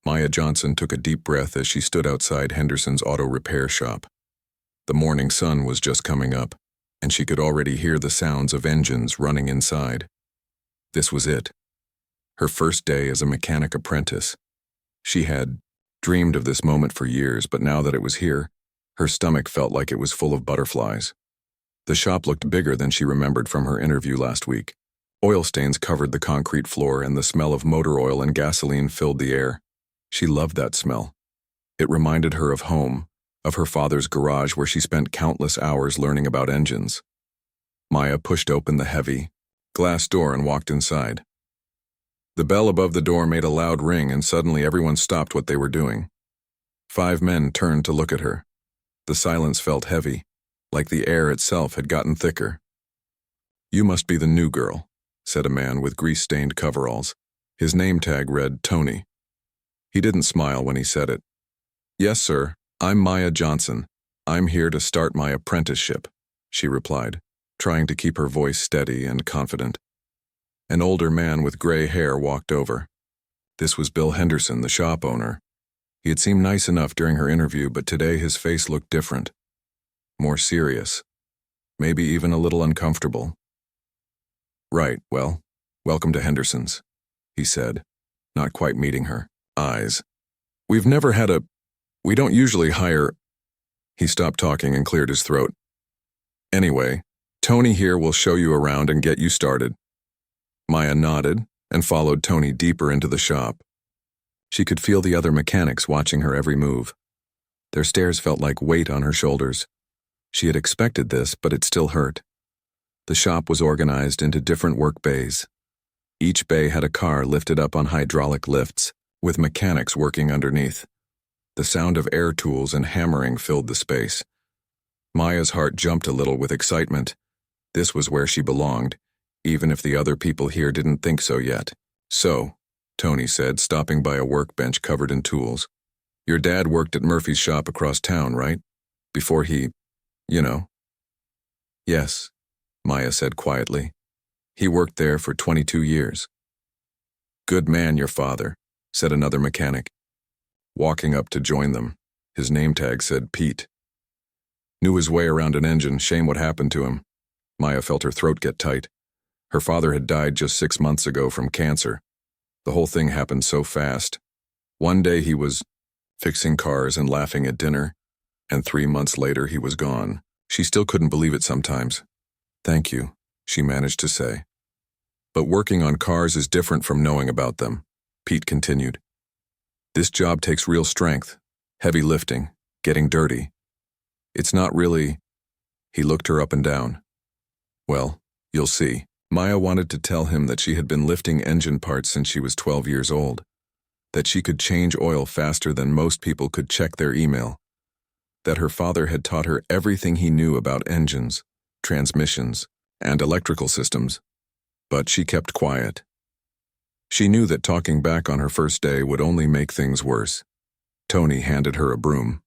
Maya Johnson took a deep breath as she stood outside Henderson's auto repair shop. The morning sun was just coming up, and she could already hear the sounds of engines running inside. This was it. Her first day as a mechanic apprentice. She had dreamed of this moment for years, but now that it was here, her stomach felt like it was full of butterflies. The shop looked bigger than she remembered from her interview last week. Oil stains covered the concrete floor, and the smell of motor oil and gasoline filled the air. She loved that smell. It reminded her of home, of her father's garage where she spent countless hours learning about engines. Maya pushed open the heavy glass door and walked inside. The bell above the door made a loud ring, and suddenly everyone stopped what they were doing. 5 men turned to look at her. The silence felt heavy, like the air itself had gotten thicker. "You must be the new girl," said a man with grease-stained coveralls. His name tag read Tony. He didn't smile when he said it. "Yes, sir, I'm Maya Johnson. I'm here to start my apprenticeship," she replied, trying to keep her voice steady and confident. An older man with gray hair walked over. This was Bill Henderson, the shop owner. He had seemed nice enough during her interview, but today his face looked different. More serious. Maybe even a little uncomfortable. "Right, well, welcome to Henderson's," he said, not quite meeting her eyes. We don't usually hire—" He stopped talking and cleared his throat. "Anyway, Tony here will show you around and get you started." Maya nodded and followed Tony deeper into the shop. She could feel the other mechanics watching her every move. Their stares felt like weight on her shoulders. She had expected this, but it still hurt. The shop was organized into different work bays. Each bay had a car lifted up on hydraulic lifts, with mechanics working underneath. The sound of air tools and hammering filled the space. Maya's heart jumped a little with excitement. This was where she belonged, even if the other people here didn't think so yet. "So," Tony said, stopping by a workbench covered in tools. "Your dad worked at Murphy's shop across town, right? Before he, you know." "Yes," Maya said quietly. "He worked there for 22 years. "Good man, your father," said another mechanic. Walking up to join them, his name tag said Pete. "Knew his way around an engine, shame what happened to him." Maya felt her throat get tight. Her father had died just 6 months ago from cancer. The whole thing happened so fast. One day he was fixing cars and laughing at dinner, and 3 months later he was gone. She still couldn't believe it sometimes. "Thank you," she managed to say. "But working on cars is different from knowing about them," Pete continued. "This job takes real strength, heavy lifting, getting dirty. It's not really—" He looked her up and down. "Well, you'll see." Maya wanted to tell him that she had been lifting engine parts since she was 12 years old, that she could change oil faster than most people could check their email, that her father had taught her everything he knew about engines, transmissions, and electrical systems, but she kept quiet. She knew that talking back on her first day would only make things worse. Tony handed her a broom.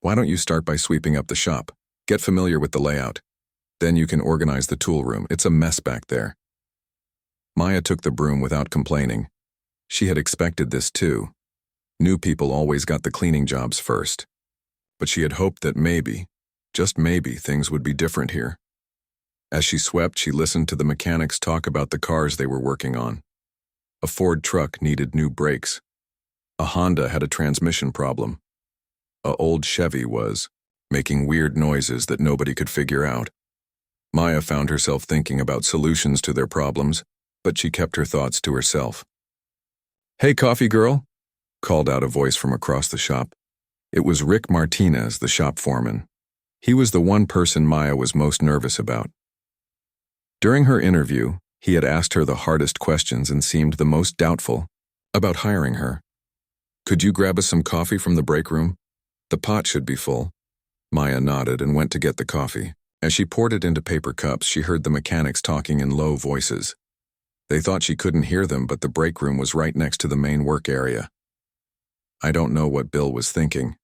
"Why don't you start by sweeping up the shop? Get familiar with the layout. Then you can organize the tool room. It's a mess back there." Maya took the broom without complaining. She had expected this too. New people always got the cleaning jobs first. But she had hoped that maybe, just maybe, things would be different here. As she swept, she listened to the mechanics talk about the cars they were working on. A Ford truck needed new brakes. A Honda had a transmission problem. A old Chevy was making weird noises that nobody could figure out. Maya found herself thinking about solutions to their problems, but she kept her thoughts to herself. "Hey, coffee girl," called out a voice from across the shop. It was Rick Martinez, the shop foreman. He was the one person Maya was most nervous about. During her interview, he had asked her the hardest questions and seemed the most doubtful about hiring her. "Could you grab us some coffee from the break room? The pot should be full." Maya nodded and went to get the coffee. As she poured it into paper cups, she heard the mechanics talking in low voices. They thought she couldn't hear them, but the break room was right next to the main work area. "I don't know what Bill was thinking,"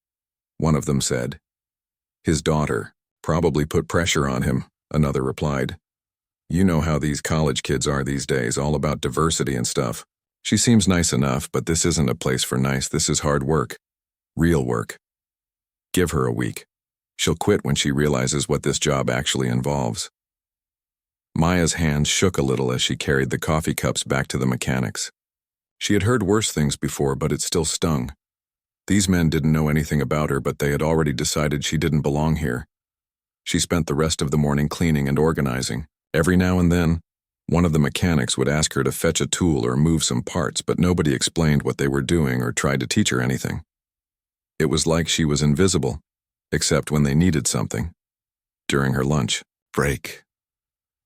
one of them said. "His daughter probably put pressure on him," another replied. "You know how these college kids are these days, all about diversity and stuff. She seems nice enough, but this isn't a place for nice. This is hard work. Real work. Give her a week. She'll quit when she realizes what this job actually involves. Maya's hands shook a little as she carried the coffee cups back to the mechanics. She had heard worse things before, but it still stung. These men didn't know anything about her, but they had already decided she didn't belong here. She spent the rest of the morning cleaning and organizing. Every now and then, one of the mechanics would ask her to fetch a tool or move some parts, but nobody explained what they were doing or tried to teach her anything. It was like she was invisible, except when they needed something. During her lunch break,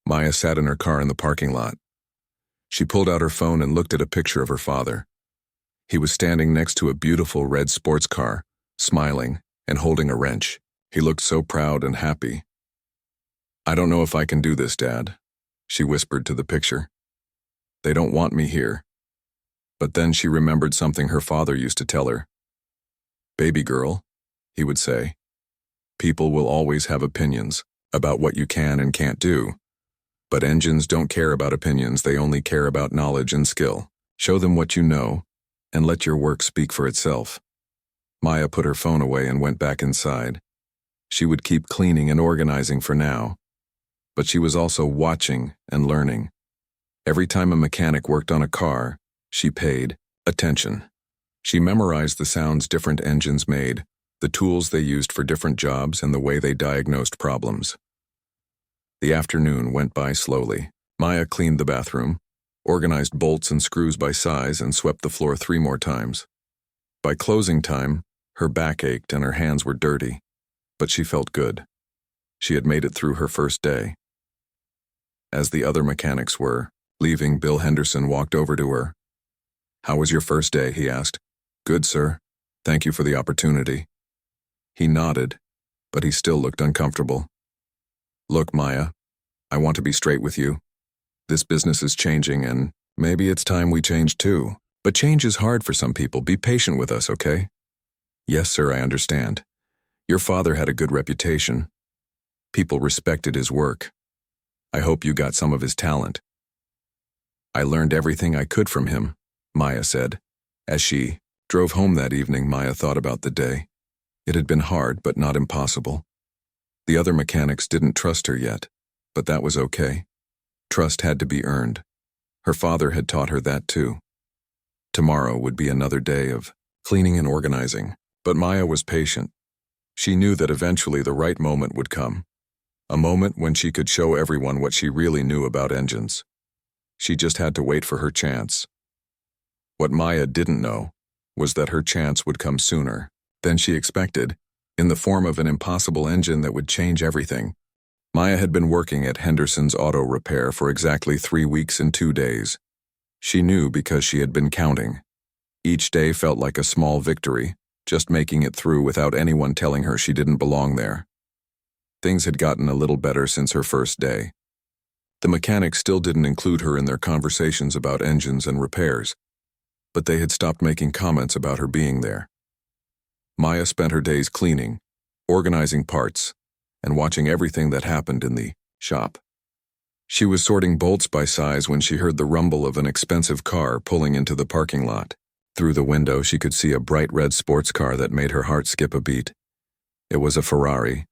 Maya sat in her car in the parking lot. She pulled out her phone and looked at a picture of her father. He was standing next to a beautiful red sports car, smiling and holding a wrench. He looked so proud and happy. "I don't know if I can do this, Dad," she whispered to the picture. "They don't want me here." But then she remembered something her father used to tell her. "Baby girl," he would say, "people will always have opinions about what you can and can't do. But engines don't care about opinions, they only care about knowledge and skill. Show them what you know, and let your work speak for itself." Maya put her phone away and went back inside. She would keep cleaning and organizing for now. But she was also watching and learning. Every time a mechanic worked on a car, she paid attention. She memorized the sounds different engines made, the tools they used for different jobs, and the way they diagnosed problems. The afternoon went by slowly. Maya cleaned the bathroom, organized bolts and screws by size, and swept the floor 3 more times. By closing time, her back ached and her hands were dirty, but she felt good. She had made it through her first day. As the other mechanics were leaving, Bill Henderson walked over to her. "How was your first day?" he asked. "Good, sir. Thank you for the opportunity." He nodded, but he still looked uncomfortable. "Look, Maya, I want to be straight with you. This business is changing, and maybe it's time we change too. But change is hard for some people. Be patient with us, okay?" "Yes, sir, I understand. Your father had a good reputation. People respected his work. I hope you got some of his talent." "I learned everything I could from him," Maya said. As she drove home that evening, Maya thought about the day. It had been hard, but not impossible. The other mechanics didn't trust her yet, but that was okay. Trust had to be earned. Her father had taught her that too. Tomorrow would be another day of cleaning and organizing, but Maya was patient. She knew that eventually the right moment would come, a moment when she could show everyone what she really knew about engines. She just had to wait for her chance. What Maya didn't know was that her chance would come sooner than she expected, in the form of an impossible engine that would change everything. Maya had been working at Henderson's Auto Repair for exactly 3 weeks and 2 days. She knew because she had been counting. Each day felt like a small victory, just making it through without anyone telling her she didn't belong there. Things had gotten a little better since her first day. The mechanics still didn't include her in their conversations about engines and repairs, but they had stopped making comments about her being there. Maya spent her days cleaning, organizing parts, and watching everything that happened in the shop. She was sorting bolts by size when she heard the rumble of an expensive car pulling into the parking lot. Through the window, she could see a bright red sports car that made her heart skip a beat. It was a Ferrari,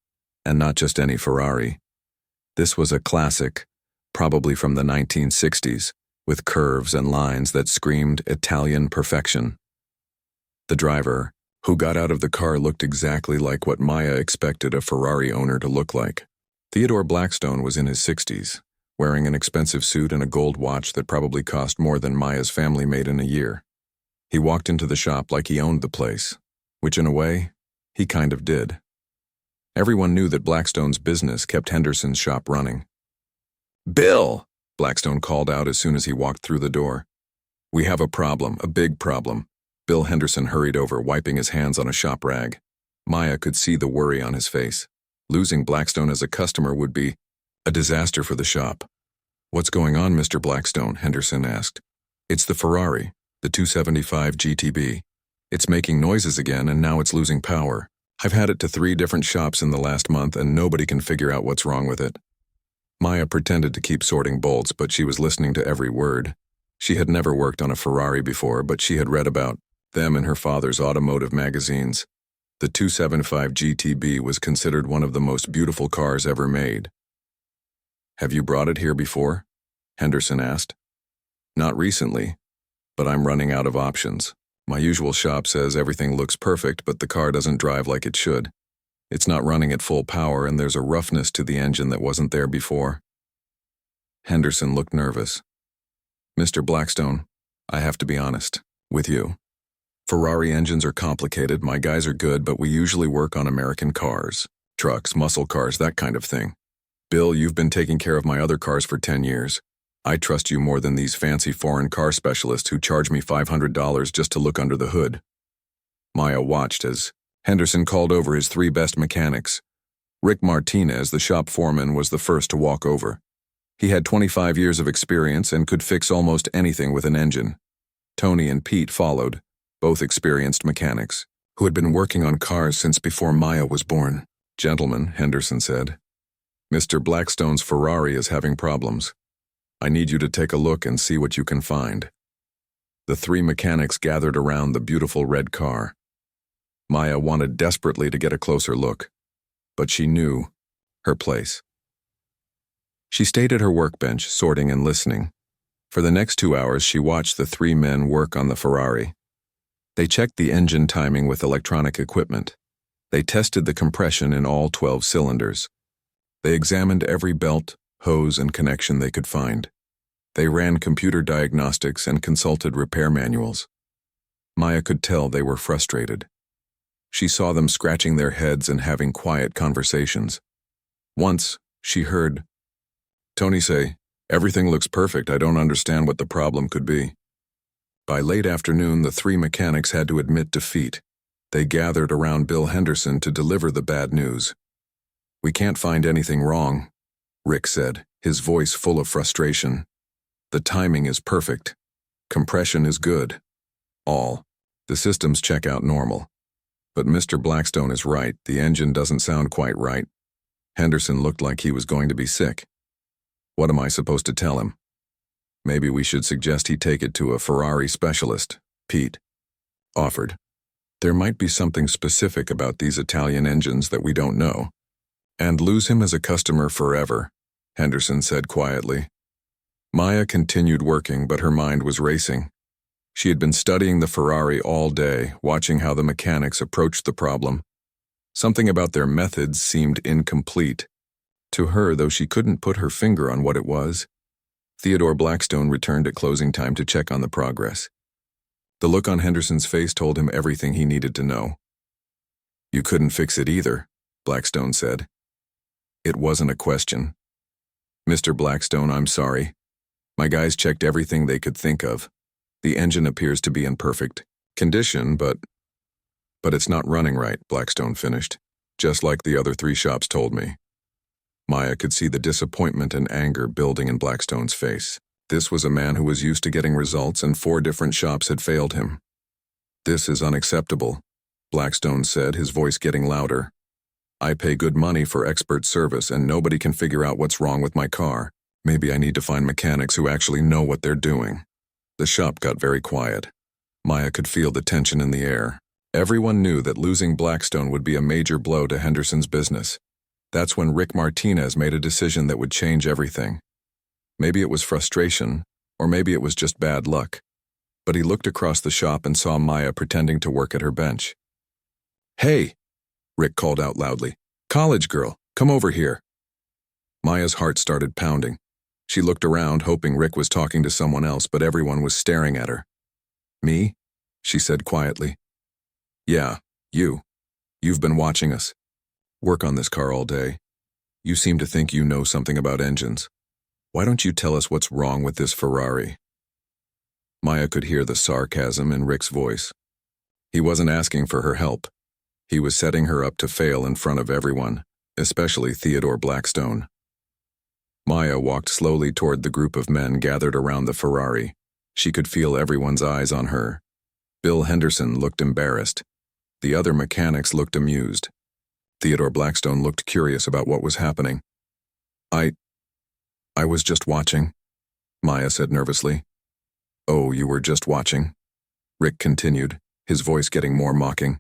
and not just any Ferrari. This was a classic, probably from the 1960s, with curves and lines that screamed Italian perfection. The driver, who got out of the car, looked exactly like what Maya expected a Ferrari owner to look like. Theodore Blackstone was in his 60s, wearing an expensive suit and a gold watch that probably cost more than Maya's family made in a year. He walked into the shop like he owned the place, which in a way, he kind of did. Everyone knew that Blackstone's business kept Henderson's shop running. "Bill!" Blackstone called out as soon as he walked through the door. "We have a problem, a big problem." Bill Henderson hurried over, wiping his hands on a shop rag. Maya could see the worry on his face. Losing Blackstone as a customer would be a disaster for the shop. "What's going on, Mr. Blackstone?" Henderson asked. "It's the Ferrari, the 275 GTB. It's making noises again, and now it's losing power. I've had it to 3 different shops in the last month, and nobody can figure out what's wrong with it." Maya pretended to keep sorting bolts, but she was listening to every word. She had never worked on a Ferrari before, but she had read about them in her father's automotive magazines. The 275 GTB was considered one of the most beautiful cars ever made. "Have you brought it here before?" Henderson asked. "Not recently, but I'm running out of options. My usual shop says everything looks perfect, but the car doesn't drive like it should. It's not running at full power, and there's a roughness to the engine that wasn't there before." Henderson looked nervous. "Mr. Blackstone, I have to be honest with you. Ferrari engines are complicated, my guys are good, but we usually work on American cars, trucks, muscle cars, that kind of thing. Bill, you've been taking care of my other cars for 10 years. I trust you more than these fancy foreign car specialists who charge me $500 just to look under the hood." Maya watched as Henderson called over his 3 best mechanics. Rick Martinez, the shop foreman, was the first to walk over. He had 25 years of experience and could fix almost anything with an engine. Tony and Pete followed, both experienced mechanics, who had been working on cars since before Maya was born. "Gentlemen," Henderson said, "Mr. Blackstone's Ferrari is having problems. I need you to take a look and see what you can find." The 3 mechanics gathered around the beautiful red car. Maya wanted desperately to get a closer look, but she knew her place. She stayed at her workbench, sorting and listening. For the next 2 hours, she watched the 3 men work on the Ferrari. They checked the engine timing with electronic equipment. They tested the compression in all 12 cylinders. They examined every belt, hose, and connection they could find. They ran computer diagnostics and consulted repair manuals. Maya could tell they were frustrated. She saw them scratching their heads and having quiet conversations. Once, she heard Tony say, "Everything looks perfect, I don't understand what the problem could be." By late afternoon, the 3 mechanics had to admit defeat. They gathered around Bill Henderson to deliver the bad news. "We can't find anything wrong," Rick said, his voice full of frustration. "The timing is perfect. Compression is good. The systems check out normal. But Mr. Blackstone is right, the engine doesn't sound quite right." Henderson looked like he was going to be sick. "What am I supposed to tell him?" "Maybe we should suggest he take it to a Ferrari specialist," Pete offered. "There might be something specific about these Italian engines that we don't know." "And lose him as a customer forever," Henderson said quietly. Maya continued working, but her mind was racing. She had been studying the Ferrari all day, watching how the mechanics approached the problem. Something about their methods seemed incomplete. To her, though she couldn't put her finger on what it was. Theodore Blackstone returned at closing time to check on the progress. The look on Henderson's face told him everything he needed to know. "You couldn't fix it either," Blackstone said. It wasn't a question. "Mr. Blackstone, I'm sorry. My guys checked everything they could think of. The engine appears to be in perfect condition, but it's not running right," Blackstone finished, "just like the other 3 shops told me." Maya could see the disappointment and anger building in Blackstone's face. This was a man who was used to getting results, and 4 different shops had failed him. "This is unacceptable," Blackstone said, his voice getting louder. "I pay good money for expert service, and nobody can figure out what's wrong with my car. Maybe I need to find mechanics who actually know what they're doing." The shop got very quiet. Maya could feel the tension in the air. Everyone knew that losing Blackstone would be a major blow to Henderson's business. That's when Rick Martinez made a decision that would change everything. Maybe it was frustration, or maybe it was just bad luck. But he looked across the shop and saw Maya pretending to work at her bench. "Hey!" Rick called out loudly. "College girl, come over here." Maya's heart started pounding. She looked around, hoping Rick was talking to someone else, but everyone was staring at her. "Me?" she said quietly. "Yeah, you. You've been watching us work on this car all day. You seem to think you know something about engines. Why don't you tell us what's wrong with this Ferrari?" Maya could hear the sarcasm in Rick's voice. He wasn't asking for her help. He was setting her up to fail in front of everyone, especially Theodore Blackstone. Maya walked slowly toward the group of men gathered around the Ferrari. She could feel everyone's eyes on her. Bill Henderson looked embarrassed. The other mechanics looked amused. Theodore Blackstone looked curious about what was happening. I was just watching," Maya said nervously. "Oh, you were just watching?" Rick continued, his voice getting more mocking.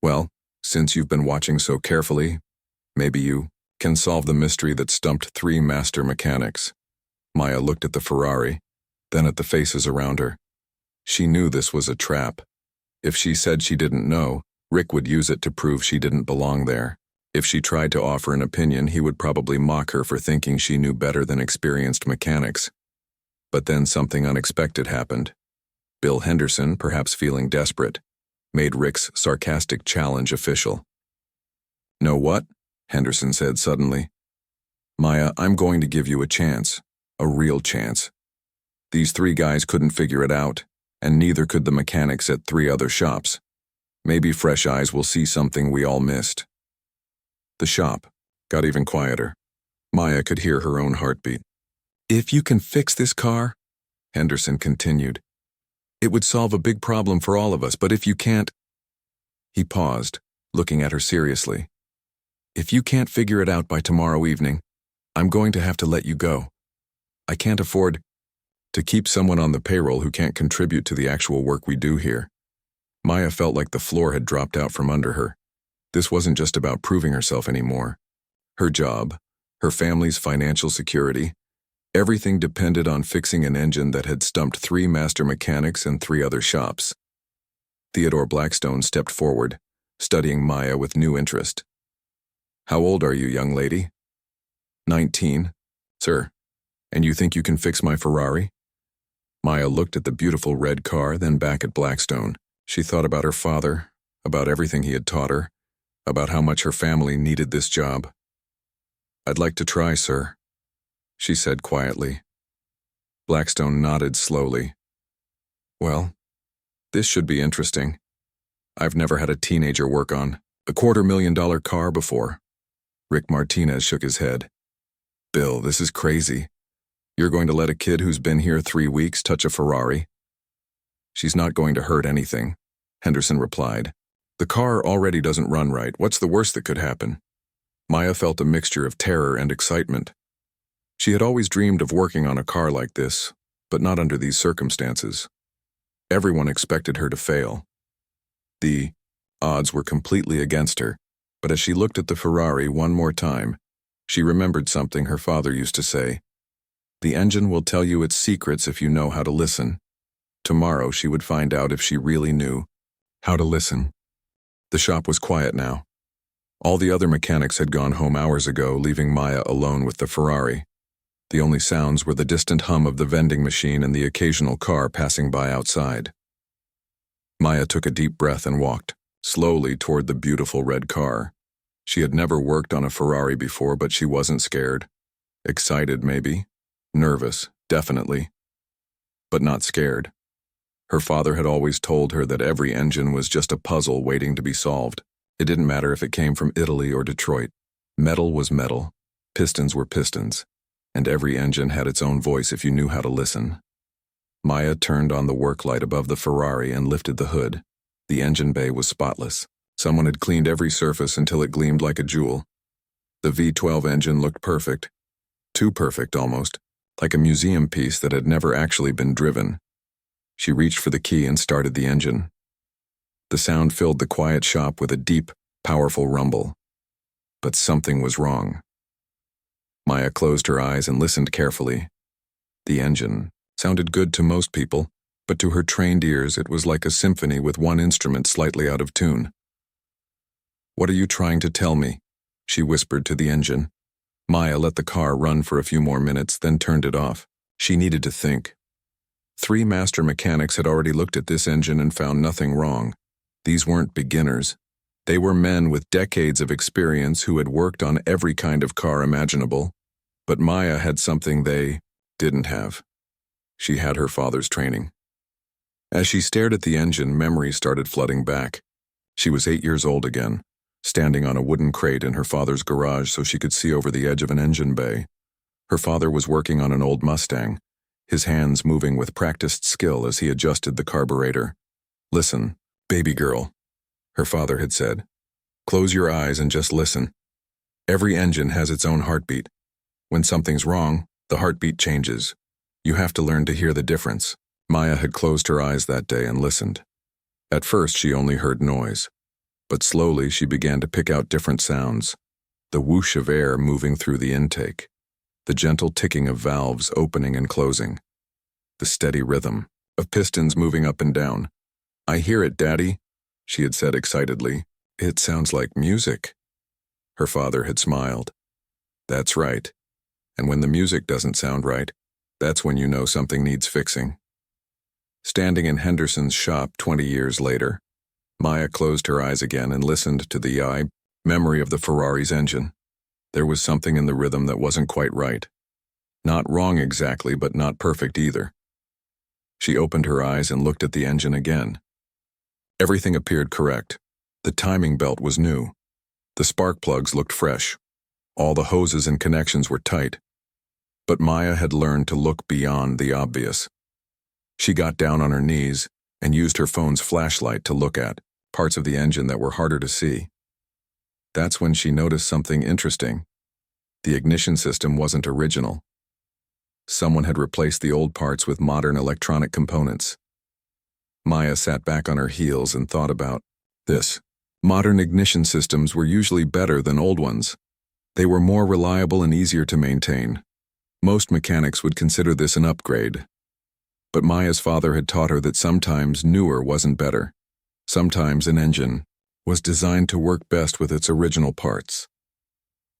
"Well, since you've been watching so carefully, maybe you can solve the mystery that stumped 3 master mechanics." Maya looked at the Ferrari, then at the faces around her. She knew this was a trap. If she said she didn't know, Rick would use it to prove she didn't belong there. If she tried to offer an opinion, he would probably mock her for thinking she knew better than experienced mechanics. But then something unexpected happened. Bill Henderson, perhaps feeling desperate, made Rick's sarcastic challenge official. "Know what?" Henderson said suddenly. "Maya, I'm going to give you a chance. A real chance. These 3 guys couldn't figure it out, and neither could the mechanics at 3 other shops. Maybe fresh eyes will see something we all missed." The shop got even quieter. Maya could hear her own heartbeat. "If you can fix this car," Henderson continued, "it would solve a big problem for all of us, but if you can't—" He paused, looking at her seriously. "If you can't figure it out by tomorrow evening, I'm going to have to let you go. I can't afford to keep someone on the payroll who can't contribute to the actual work we do here." Maya felt like the floor had dropped out from under her. This wasn't just about proving herself anymore. Her job, her family's financial security, everything depended on fixing an engine that had stumped 3 master mechanics and 3 other shops. Theodore Blackstone stepped forward, studying Maya with new interest. "How old are you, young lady?" 19, sir. "And you think you can fix my Ferrari?" Maya looked at the beautiful red car, then back at Blackstone. She thought about her father, about everything he had taught her, about how much her family needed this job. "I'd like to try, sir," she said quietly. Blackstone nodded slowly. "Well, this should be interesting. I've never had a teenager work on a $250,000 car before." Rick Martinez shook his head. "Bill, this is crazy. You're going to let a kid who's been here 3 weeks touch a Ferrari?" "She's not going to hurt anything," Henderson replied. "The car already doesn't run right. What's the worst that could happen?" Maya felt a mixture of terror and excitement. She had always dreamed of working on a car like this, but not under these circumstances. Everyone expected her to fail. The odds were completely against her, but as she looked at the Ferrari one more time, she remembered something her father used to say. "The engine will tell you its secrets if you know how to listen." Tomorrow she would find out if she really knew how to listen. The shop was quiet now. All the other mechanics had gone home hours ago, leaving Maya alone with the Ferrari. The only sounds were the distant hum of the vending machine and the occasional car passing by outside. Maya took a deep breath and walked slowly toward the beautiful red car. She had never worked on a Ferrari before, but she wasn't scared. Excited, maybe. Nervous, definitely. But not scared. Her father had always told her that every engine was just a puzzle waiting to be solved. It didn't matter if it came from Italy or Detroit. Metal was metal. Pistons were pistons. And every engine had its own voice if you knew how to listen. Maya turned on the work light above the Ferrari and lifted the hood. The engine bay was spotless. Someone had cleaned every surface until it gleamed like a jewel. The V12 engine looked perfect. Too perfect, almost. Like a museum piece that had never actually been driven. She reached for the key and started the engine. The sound filled the quiet shop with a deep, powerful rumble. But something was wrong. Maya closed her eyes and listened carefully. The engine sounded good to most people, but to her trained ears it was like a symphony with one instrument slightly out of tune. "What are you trying to tell me?" she whispered to the engine. Maya let the car run for a few more minutes, then turned it off. She needed to think. 3 master mechanics had already looked at this engine and found nothing wrong. These weren't beginners. They were men with decades of experience who had worked on every kind of car imaginable. But Maya had something they didn't have. She had her father's training. As she stared at the engine, memories started flooding back. She was 8 years old again, standing on a wooden crate in her father's garage so she could see over the edge of an engine bay. Her father was working on an old Mustang, his hands moving with practiced skill as he adjusted the carburetor. "Listen, baby girl," her father had said. "Close your eyes and just listen. Every engine has its own heartbeat. When something's wrong, the heartbeat changes. You have to learn to hear the difference. Maya had closed her eyes that day and listened. At first, she only heard noise, but slowly she began to pick out different sounds. The whoosh of air moving through the intake, the gentle ticking of valves opening and closing, the steady rhythm of pistons moving up and down. "I hear it, Daddy," she had said excitedly. "It sounds like music." Her father had smiled. "That's right. And when the music doesn't sound right, that's when you know something needs fixing." Standing in Henderson's shop 20 years later, Maya closed her eyes again and listened to the memory of the Ferrari's engine. There was something in the rhythm that wasn't quite right. Not wrong exactly, but not perfect either. She opened her eyes and looked at the engine again. Everything appeared correct. The timing belt was new. The spark plugs looked fresh. All the hoses and connections were tight. But Maya had learned to look beyond the obvious. She got down on her knees and used her phone's flashlight to look at parts of the engine that were harder to see. That's when she noticed something interesting. The ignition system wasn't original. Someone had replaced the old parts with modern electronic components. Maya sat back on her heels and thought about this. Modern ignition systems were usually better than old ones. They were more reliable and easier to maintain. Most mechanics would consider this an upgrade. But Maya's father had taught her that sometimes newer wasn't better. Sometimes an engine was designed to work best with its original parts.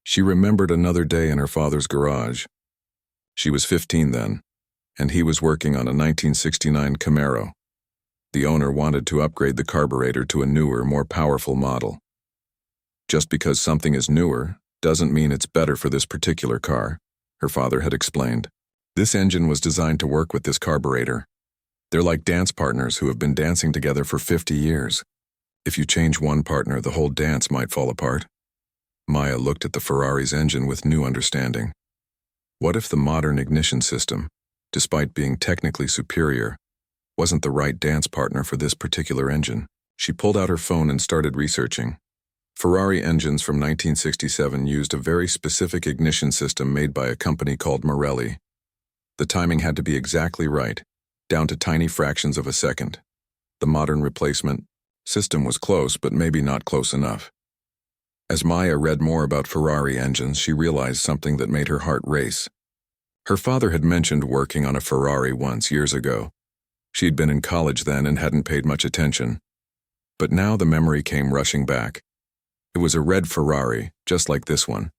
She remembered another day in her father's garage. She was 15 then, and he was working on a 1969 Camaro. The owner wanted to upgrade the carburetor to a newer, more powerful model. Just because something is newer doesn't mean it's better for this particular car, her father had explained. This engine was designed to work with this carburetor. They're like dance partners who have been dancing together for 50 years. If you change one partner, the whole dance might fall apart. Maya looked at the Ferrari's engine with new understanding. What if the modern ignition system, despite being technically superior, wasn't the right dance partner for this particular engine? She pulled out her phone and started researching. Ferrari engines from 1967 used a very specific ignition system made by a company called Marelli. The timing had to be exactly right, down to tiny fractions of a second. The modern replacement system was close, but maybe not close enough. As Maya read more about Ferrari engines, she realized something that made her heart race. Her father had mentioned working on a Ferrari once years ago. She'd been in college then and hadn't paid much attention. But now the memory came rushing back. It was a red Ferrari, just like this one.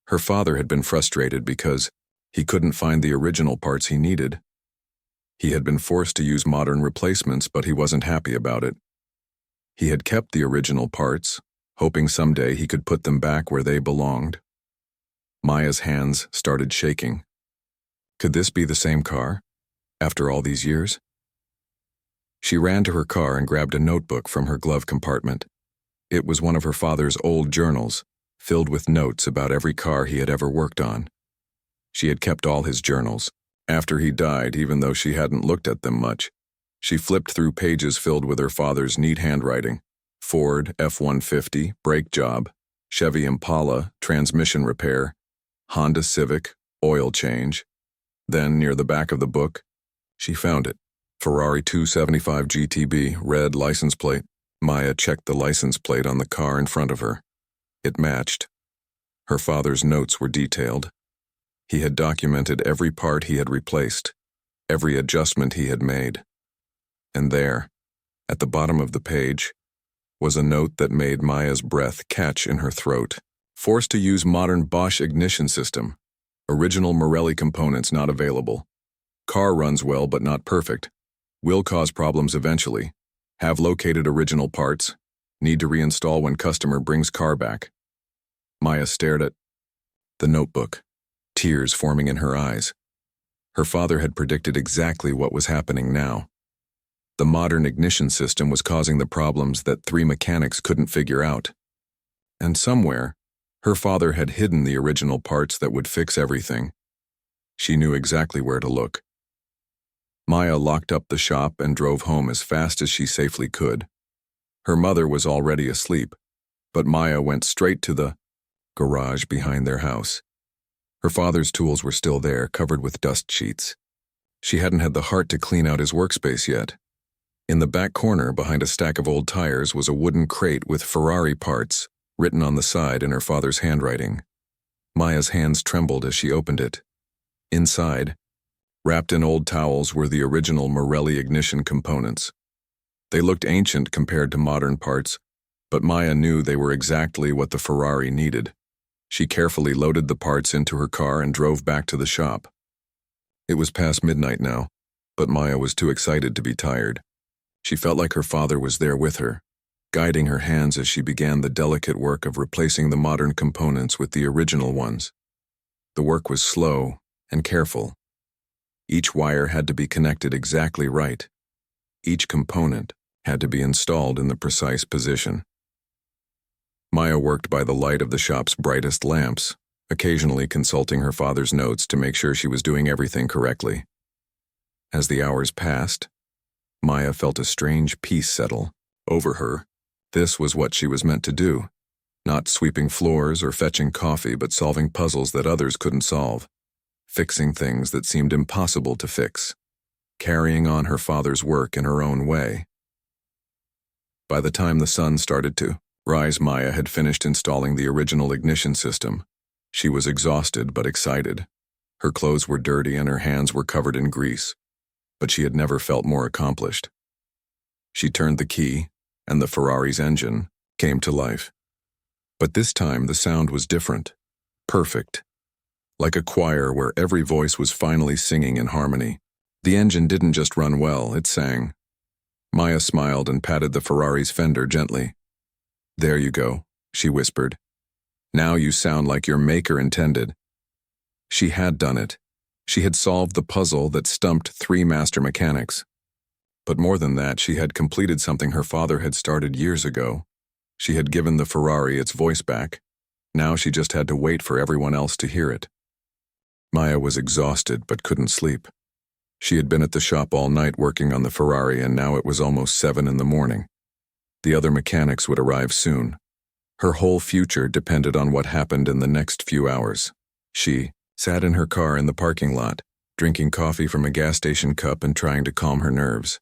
Her father had been frustrated because he couldn't find the original parts he needed. He had been forced to use modern replacements, but he wasn't happy about it. He had kept the original parts, hoping someday he could put them back where they belonged. Maya's hands started shaking. Could this be the same car, after all these years? She ran to her car and grabbed a notebook from her glove compartment. It was one of her father's old journals, filled with notes about every car he had ever worked on. She had kept all his journals. After he died, even though she hadn't looked at them much, she flipped through pages filled with her father's neat handwriting. Ford F-150, brake job, Chevy Impala, transmission repair, Honda Civic, oil change. Then, near the back of the book, she found it. Ferrari 275 GTB, red license plate. Maya checked the license plate on the car in front of her. It matched. Her father's notes were detailed. He had documented every part he had replaced, every adjustment he had made. And there, at the bottom of the page, was a note that made Maya's breath catch in her throat. Forced to use modern Bosch ignition system. Original Marelli components not available. Car runs well but not perfect. Will cause problems eventually. Have located original parts. Need to reinstall when customer brings car back. Maya stared at the notebook, tears forming in her eyes. Her father had predicted exactly what was happening now. The modern ignition system was causing the problems that 3 mechanics couldn't figure out. And somewhere, her father had hidden the original parts that would fix everything. She knew exactly where to look. Maya locked up the shop and drove home as fast as she safely could. Her mother was already asleep, but Maya went straight to the garage behind their house. Her father's tools were still there, covered with dust sheets. She hadn't had the heart to clean out his workspace yet. In the back corner, behind a stack of old tires, was a wooden crate with Ferrari parts, written on the side in her father's handwriting. Maya's hands trembled as she opened it. Inside, wrapped in old towels, were the original Morelli ignition components. They looked ancient compared to modern parts, but Maya knew they were exactly what the Ferrari needed. She carefully loaded the parts into her car and drove back to the shop. It was past midnight now, but Maya was too excited to be tired. She felt like her father was there with her, guiding her hands as she began the delicate work of replacing the modern components with the original ones. The work was slow and careful. Each wire had to be connected exactly right. Each component had to be installed in the precise position. Maya worked by the light of the shop's brightest lamps, occasionally consulting her father's notes to make sure she was doing everything correctly. As the hours passed, Maya felt a strange peace settle over her. This was what she was meant to do, not sweeping floors or fetching coffee, but solving puzzles that others couldn't solve, fixing things that seemed impossible to fix, carrying on her father's work in her own way. By the time the sun started to rise, Maya had finished installing the original ignition system. She was exhausted but excited. Her clothes were dirty and her hands were covered in grease, but she had never felt more accomplished. She turned the key, and the Ferrari's engine came to life. But this time the sound was different, perfect, like a choir where every voice was finally singing in harmony. The engine didn't just run well, it sang. Maya smiled and patted the Ferrari's fender gently. "There you go," she whispered. "Now you sound like your maker intended." She had done it. She had solved the puzzle that stumped 3 master mechanics. But more than that, she had completed something her father had started years ago. She had given the Ferrari its voice back. Now she just had to wait for everyone else to hear it. Maya was exhausted but couldn't sleep. She had been at the shop all night working on the Ferrari, and now it was almost 7 in the morning. The other mechanics would arrive soon. Her whole future depended on what happened in the next few hours. She sat in her car in the parking lot, drinking coffee from a gas station cup and trying to calm her nerves.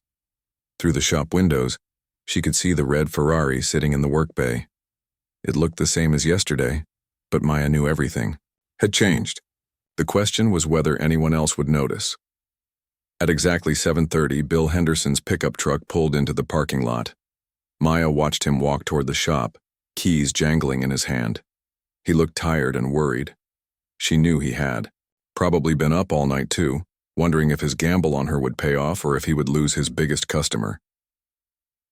Through the shop windows, she could see the red Ferrari sitting in the work bay. It looked the same as yesterday, but Maya knew everything had changed. The question was whether anyone else would notice. At exactly 7:30, Bill Henderson's pickup truck pulled into the parking lot. Maya watched him walk toward the shop, keys jangling in his hand. He looked tired and worried. She knew he had. Probably been up all night too, wondering if his gamble on her would pay off or if he would lose his biggest customer.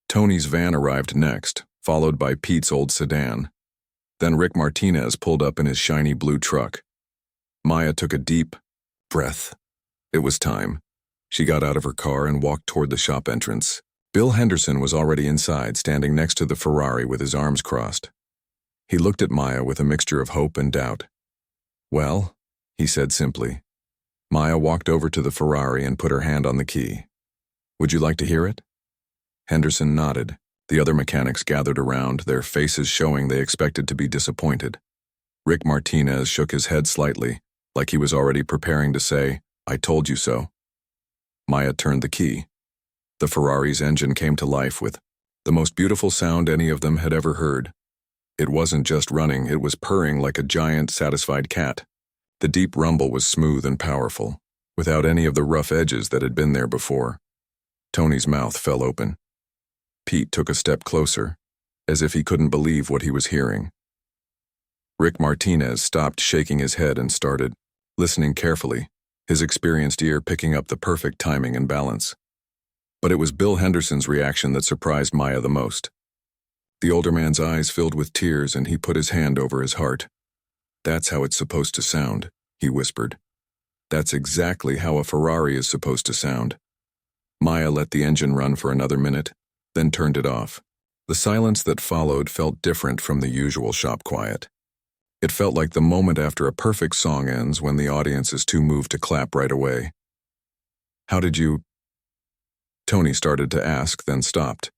Tony's van arrived next, followed by Pete's old sedan. Then Rick Martinez pulled up in his shiny blue truck. Maya took a deep breath. It was time. She got out of her car and walked toward the shop entrance. Bill Henderson was already inside, standing next to the Ferrari with his arms crossed. He looked at Maya with a mixture of hope and doubt. "Well," he said simply. Maya walked over to the Ferrari and put her hand on the key. "Would you like to hear it?" Henderson nodded. The other mechanics gathered around, their faces showing they expected to be disappointed. Rick Martinez shook his head slightly, like he was already preparing to say, "I told you so." Maya turned the key. The Ferrari's engine came to life with the most beautiful sound any of them had ever heard. It wasn't just running, it was purring like a giant, satisfied cat. The deep rumble was smooth and powerful, without any of the rough edges that had been there before. Tony's mouth fell open. Pete took a step closer, as if he couldn't believe what he was hearing. Rick Martinez stopped shaking his head and started listening carefully, his experienced ear picking up the perfect timing and balance. But it was Bill Henderson's reaction that surprised Maya the most. The older man's eyes filled with tears and he put his hand over his heart. "That's how it's supposed to sound," he whispered. "That's exactly how a Ferrari is supposed to sound." Maya let the engine run for another minute, then turned it off. The silence that followed felt different from the usual shop quiet. It felt like the moment after a perfect song ends when the audience is too moved to clap right away. "How did you—" Tony started to ask, then stopped.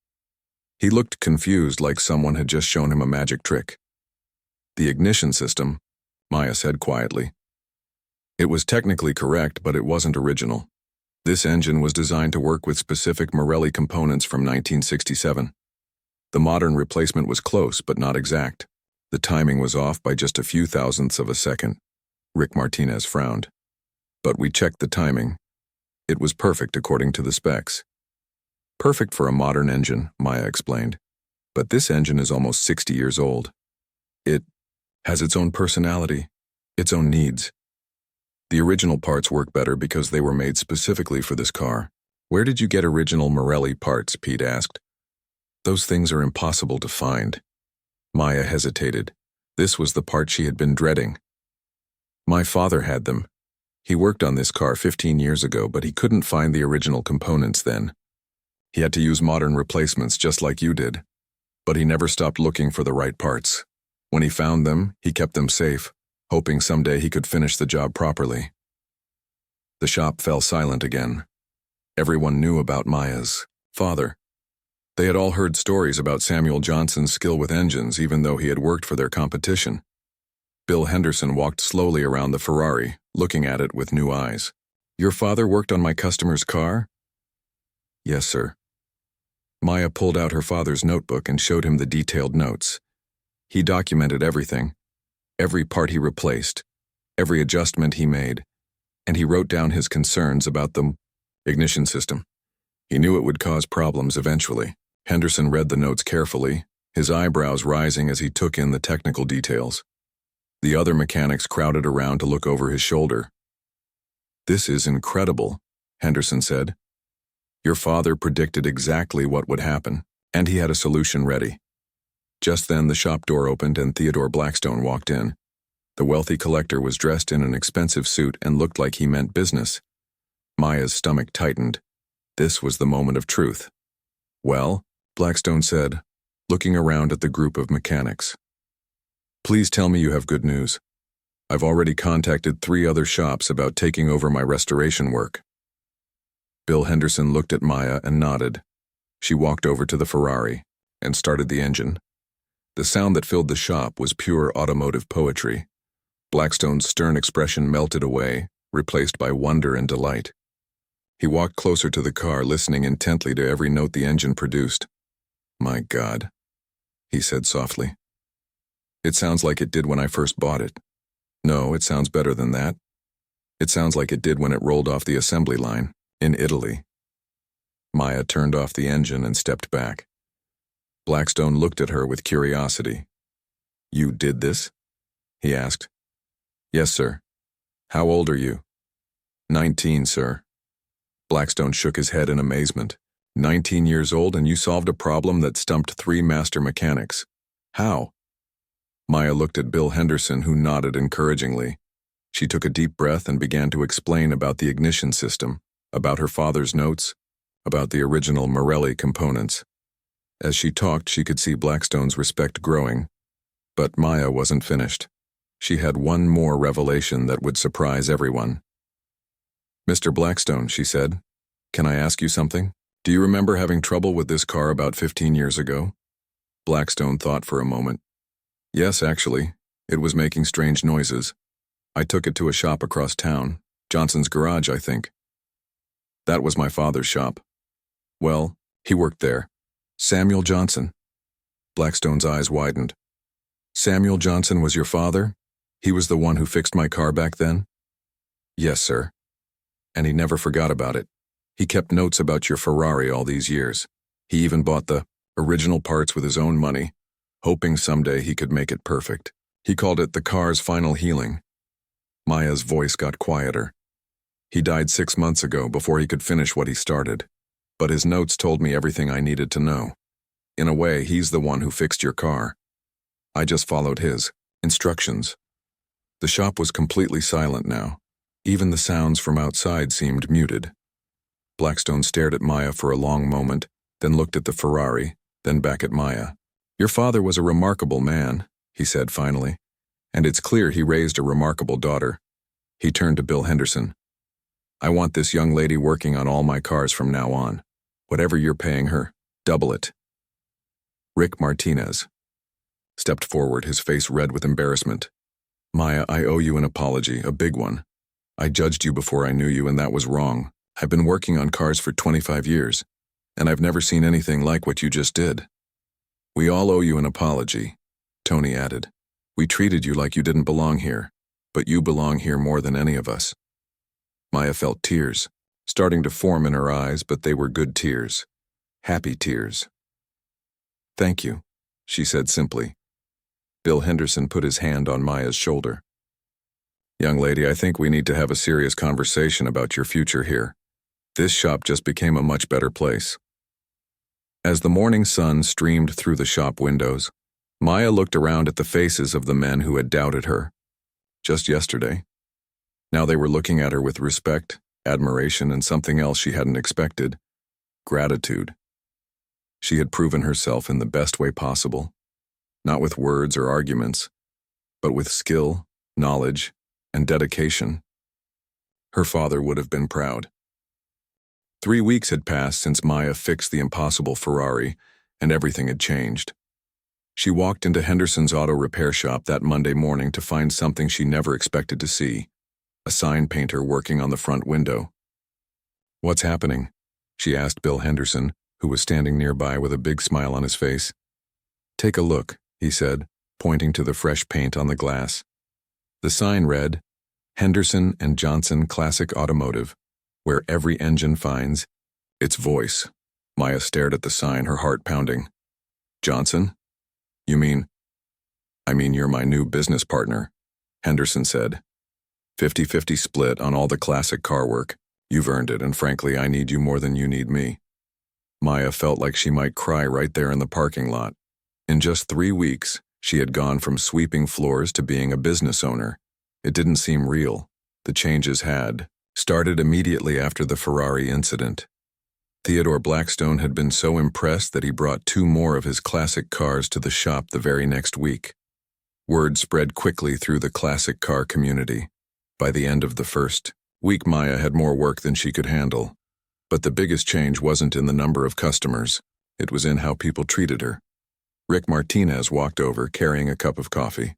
He looked confused, like someone had just shown him a magic trick. "The ignition system," Maya said quietly. "It was technically correct, but it wasn't original. This engine was designed to work with specific Morelli components from 1967. The modern replacement was close, but not exact. The timing was off by just a few thousandths of a second. Rick Martinez frowned. But we checked the timing. It was perfect according to the specs. Perfect for a modern engine, Maya explained. But this engine is almost 60 years old. It has its own personality, its own needs. The original parts work better because they were made specifically for this car. Where did you get original Morelli parts? Pete asked. Those things are impossible to find. Maya hesitated. This was the part she had been dreading. My father had them. He worked on this car 15 years ago, but he couldn't find the original components then. He had to use modern replacements just like you did. But he never stopped looking for the right parts. When he found them, he kept them safe, hoping someday he could finish the job properly. The shop fell silent again. Everyone knew about Maya's father. They had all heard stories about Samuel Johnson's skill with engines, even though he had worked for their competition. Bill Henderson walked slowly around the Ferrari, looking at it with new eyes. Your father worked on my customer's car? Yes, sir. Maya pulled out her father's notebook and showed him the detailed notes. He documented everything, every part he replaced, every adjustment he made, and he wrote down his concerns about the ignition system. He knew it would cause problems eventually. Henderson read the notes carefully, his eyebrows rising as he took in the technical details. The other mechanics crowded around to look over his shoulder. This is incredible, Henderson said. Your father predicted exactly what would happen, and he had a solution ready. Just then the shop door opened and Theodore Blackstone walked in. The wealthy collector was dressed in an expensive suit and looked like he meant business. Maya's stomach tightened. This was the moment of truth. Well, Blackstone said, looking around at the group of mechanics. Please tell me you have good news. I've already contacted 3 other shops about taking over my restoration work. Bill Henderson looked at Maya and nodded. She walked over to the Ferrari and started the engine. The sound that filled the shop was pure automotive poetry. Blackstone's stern expression melted away, replaced by wonder and delight. He walked closer to the car, listening intently to every note the engine produced. My God, he said softly. It sounds like it did when I first bought it. No, it sounds better than that. It sounds like it did when it rolled off the assembly line, in Italy. Maya turned off the engine and stepped back. Blackstone looked at her with curiosity. You did this? He asked. Yes, sir. How old are you? 19, sir. Blackstone shook his head in amazement. 19 years old and you solved a problem that stumped 3 master mechanics. How? Maya looked at Bill Henderson, who nodded encouragingly. She took a deep breath and began to explain about the ignition system, about her father's notes, about the original Morelli components. As she talked, she could see Blackstone's respect growing. But Maya wasn't finished. She had one more revelation that would surprise everyone. Mr. Blackstone, she said, can I ask you something? Do you remember having trouble with this car about 15 years ago? Blackstone thought for a moment. Yes, actually. It was making strange noises. I took it to a shop across town, Johnson's Garage, I think. That was my father's shop. Well, he worked there. Samuel Johnson. Blackstone's eyes widened. Samuel Johnson was your father? He was the one who fixed my car back then? Yes, sir. And he never forgot about it. He kept notes about your Ferrari all these years. He even bought the original parts with his own money, hoping someday he could make it perfect. He called it the car's final healing. Maya's voice got quieter. He died 6 months ago before he could finish what he started. But his notes told me everything I needed to know. In a way, he's the one who fixed your car. I just followed his instructions. The shop was completely silent now. Even the sounds from outside seemed muted. Blackstone stared at Maya for a long moment, then looked at the Ferrari, then back at Maya. Your father was a remarkable man, he said finally, and it's clear he raised a remarkable daughter. He turned to Bill Henderson. I want this young lady working on all my cars from now on. Whatever you're paying her, double it. Rick Martinez stepped forward, his face red with embarrassment. Maya, I owe you an apology, a big one. I judged you before I knew you, and that was wrong. I've been working on cars for 25 years, and I've never seen anything like what you just did. We all owe you an apology, Tony added. We treated you like you didn't belong here, but you belong here more than any of us. Maya felt tears, starting to form in her eyes, but they were good tears. Happy tears. Thank you, she said simply. Bill Henderson put his hand on Maya's shoulder. Young lady, I think we need to have a serious conversation about your future here. This shop just became a much better place. As the morning sun streamed through the shop windows, Maya looked around at the faces of the men who had doubted her. Just yesterday. Now they were looking at her with respect, admiration, and something else she hadn't expected. Gratitude. She had proven herself in the best way possible, not with words or arguments, but with skill, knowledge, and dedication. Her father would have been proud. 3 weeks had passed since Maya fixed the impossible Ferrari, and everything had changed. She walked into Henderson's auto repair shop that Monday morning to find something she never expected to see: a sign painter working on the front window. What's happening? She asked Bill Henderson, who was standing nearby with a big smile on his face. Take a look, he said, pointing to the fresh paint on the glass. The sign read, Henderson and Johnson Classic Automotive, where every engine finds its voice. Maya stared at the sign, her heart pounding. Johnson? You mean? I mean, you're my new business partner, Henderson said. 50-50 split on all the classic car work. You've earned it, and frankly, I need you more than you need me. Maya felt like she might cry right there in the parking lot. In just 3 weeks, she had gone from sweeping floors to being a business owner. It didn't seem real. The changes had started immediately after the Ferrari incident. Theodore Blackstone had been so impressed that he brought 2 more of his classic cars to the shop the very next week. Word spread quickly through the classic car community. By the end of the first week, Maya had more work than she could handle. But the biggest change wasn't in the number of customers. It was in how people treated her. Rick Martinez walked over, carrying a cup of coffee.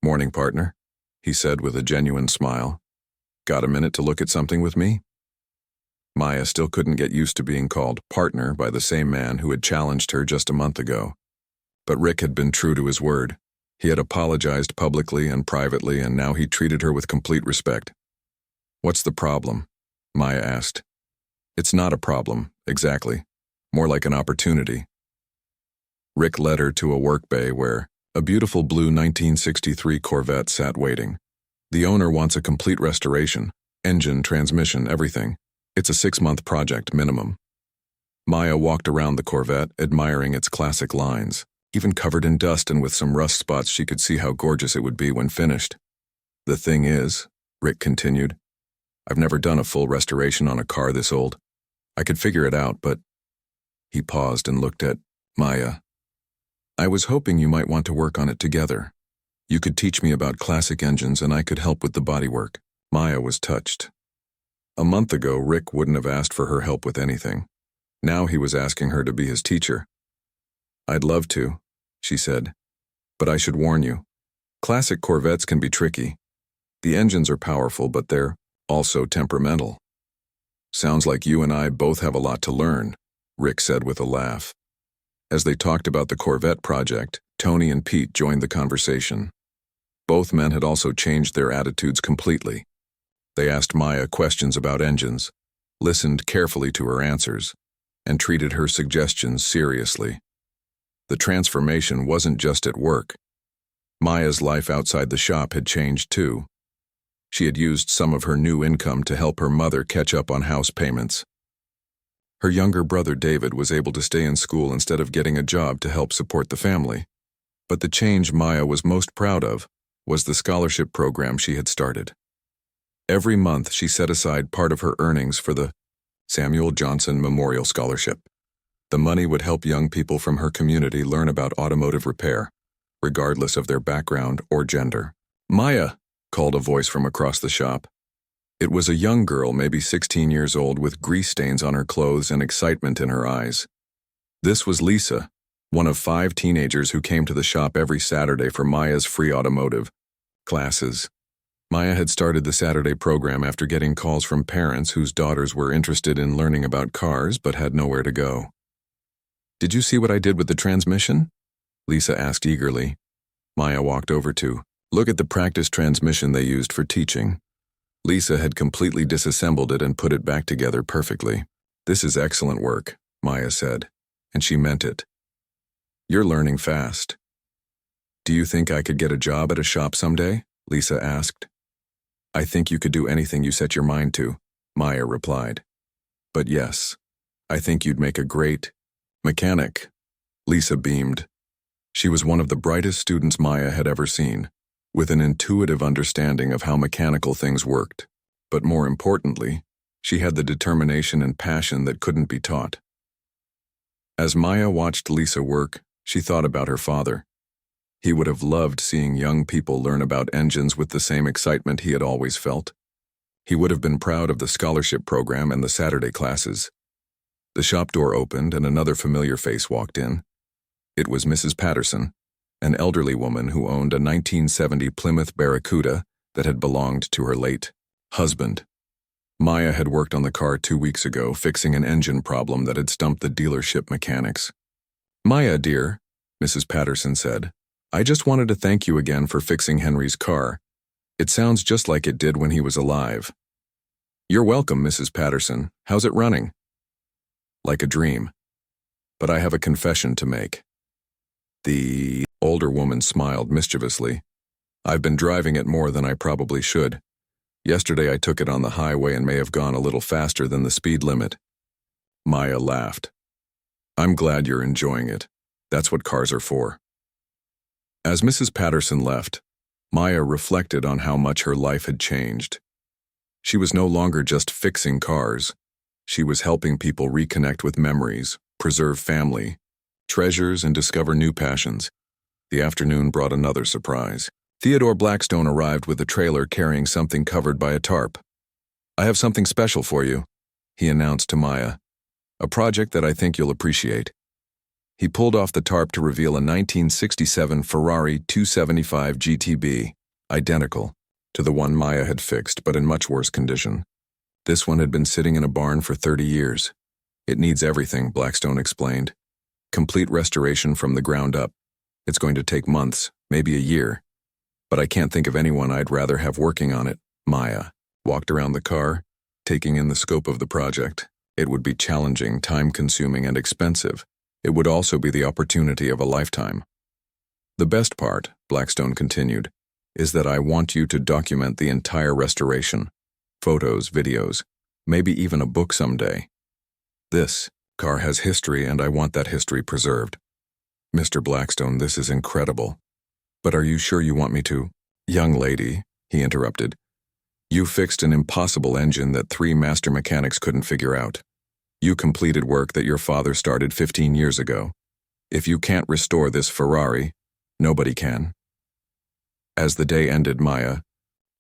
Morning, partner, he said with a genuine smile. Got a minute to look at something with me? Maya still couldn't get used to being called partner by the same man who had challenged her just a month ago. But Rick had been true to his word. He had apologized publicly and privately, and now he treated her with complete respect. What's the problem? Maya asked. It's not a problem, exactly. More like an opportunity. Rick led her to a work bay where a beautiful blue 1963 Corvette sat waiting. The owner wants a complete restoration, engine, transmission, everything. It's a 6-month project minimum. Maya walked around the Corvette, admiring its classic lines. Even covered in dust and with some rust spots, she could see how gorgeous it would be when finished. The thing is, Rick continued, I've never done a full restoration on a car this old. I could figure it out, but... He paused and looked at Maya. I was hoping you might want to work on it together. You could teach me about classic engines and I could help with the bodywork. Maya was touched. A month ago, Rick wouldn't have asked for her help with anything. Now he was asking her to be his teacher. I'd love to, she said, but I should warn you. Classic Corvettes can be tricky. The engines are powerful, but they're also temperamental. Sounds like you and I both have a lot to learn, Rick said with a laugh. As they talked about the Corvette project, Tony and Pete joined the conversation. Both men had also changed their attitudes completely. They asked Maya questions about engines, listened carefully to her answers, and treated her suggestions seriously. The transformation wasn't just at work. Maya's life outside the shop had changed too. She had used some of her new income to help her mother catch up on house payments. Her younger brother David was able to stay in school instead of getting a job to help support the family. But the change Maya was most proud of was the scholarship program she had started. Every month she set aside part of her earnings for the Samuel Johnson Memorial Scholarship. The money would help young people from her community learn about automotive repair, regardless of their background or gender. Maya, called a voice from across the shop. It was a young girl, maybe 16 years old, with grease stains on her clothes and excitement in her eyes. This was Lisa, one of 5 teenagers who came to the shop every Saturday for Maya's free automotive classes. Maya had started the Saturday program after getting calls from parents whose daughters were interested in learning about cars but had nowhere to go. "Did you see what I did with the transmission?" Lisa asked eagerly. Maya walked over to look at the practice transmission they used for teaching. Lisa had completely disassembled it and put it back together perfectly. "This is excellent work," Maya said, and she meant it. "You're learning fast." "Do you think I could get a job at a shop someday?" Lisa asked. "I think you could do anything you set your mind to," Maya replied. "But yes, I think you'd make a great mechanic." Lisa beamed. She was one of the brightest students Maya had ever seen, with an intuitive understanding of how mechanical things worked. But more importantly, she had the determination and passion that couldn't be taught. As Maya watched Lisa work, she thought about her father. He would have loved seeing young people learn about engines with the same excitement he had always felt. He would have been proud of the scholarship program and the Saturday classes. The shop door opened and another familiar face walked in. It was Mrs. Patterson, an elderly woman who owned a 1970 Plymouth Barracuda that had belonged to her late husband. Maya had worked on the car 2 weeks ago, fixing an engine problem that had stumped the dealership mechanics. "Maya, dear," Mrs. Patterson said, "I just wanted to thank you again for fixing Henry's car. It sounds just like it did when he was alive." "You're welcome, Mrs. Patterson. How's it running?" "Like a dream. But I have a confession to make." The older woman smiled mischievously. "I've been driving it more than I probably should. Yesterday I took it on the highway and may have gone a little faster than the speed limit." Maya laughed. "I'm glad you're enjoying it. That's what cars are for." As Mrs. Patterson left, Maya reflected on how much her life had changed. She was no longer just fixing cars. She was helping people reconnect with memories, preserve family, treasures, and discover new passions. The afternoon brought another surprise. Theodore Blackstone arrived with a trailer carrying something covered by a tarp. "I have something special for you," he announced to Maya. "A project that I think you'll appreciate." He pulled off the tarp to reveal a 1967 Ferrari 275 GTB, identical to the one Maya had fixed, but in much worse condition. This one had been sitting in a barn for 30 years. "It needs everything," Blackstone explained. "Complete restoration from the ground up. It's going to take months, maybe a year. But I can't think of anyone I'd rather have working on it." Maya walked around the car, taking in the scope of the project. It would be challenging, time-consuming, and expensive. It would also be the opportunity of a lifetime. "The best part," Blackstone continued, "is that I want you to document the entire restoration. Photos, videos, maybe even a book someday. This car has history and I want that history preserved." "Mr. Blackstone, this is incredible. But are you sure you want me to?" "Young lady," he interrupted, "you fixed an impossible engine that 3 master mechanics couldn't figure out. You completed work that your father started 15 years ago. If you can't restore this Ferrari, nobody can." As the day ended, Maya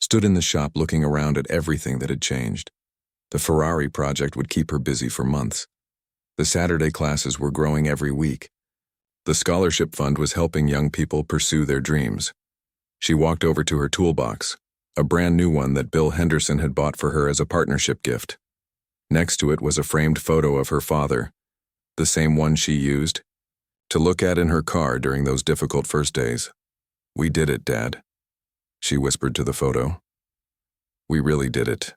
stood in the shop looking around at everything that had changed. The Ferrari project would keep her busy for months. The Saturday classes were growing every week. The scholarship fund was helping young people pursue their dreams. She walked over to her toolbox, a brand new one that Bill Henderson had bought for her as a partnership gift. Next to it was a framed photo of her father, the same one she used to look at in her car during those difficult first days. "We did it, Dad," she whispered to the photo. "We really did it."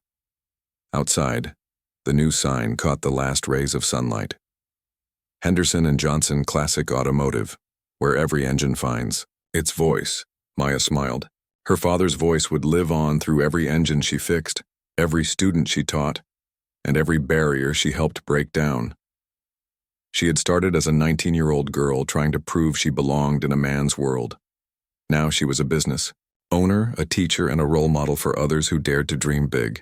Outside, the new sign caught the last rays of sunlight. "Henderson and Johnson Classic Automotive, where every engine finds its voice." Maya smiled. Her father's voice would live on through every engine she fixed, every student she taught, and every barrier she helped break down. She had started as a 19-year-old girl trying to prove she belonged in a man's world. Now she was a business owner, a teacher, and a role model for others who dared to dream big.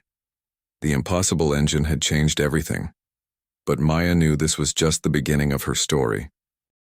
The impossible engine had changed everything. But Maya knew this was just the beginning of her story.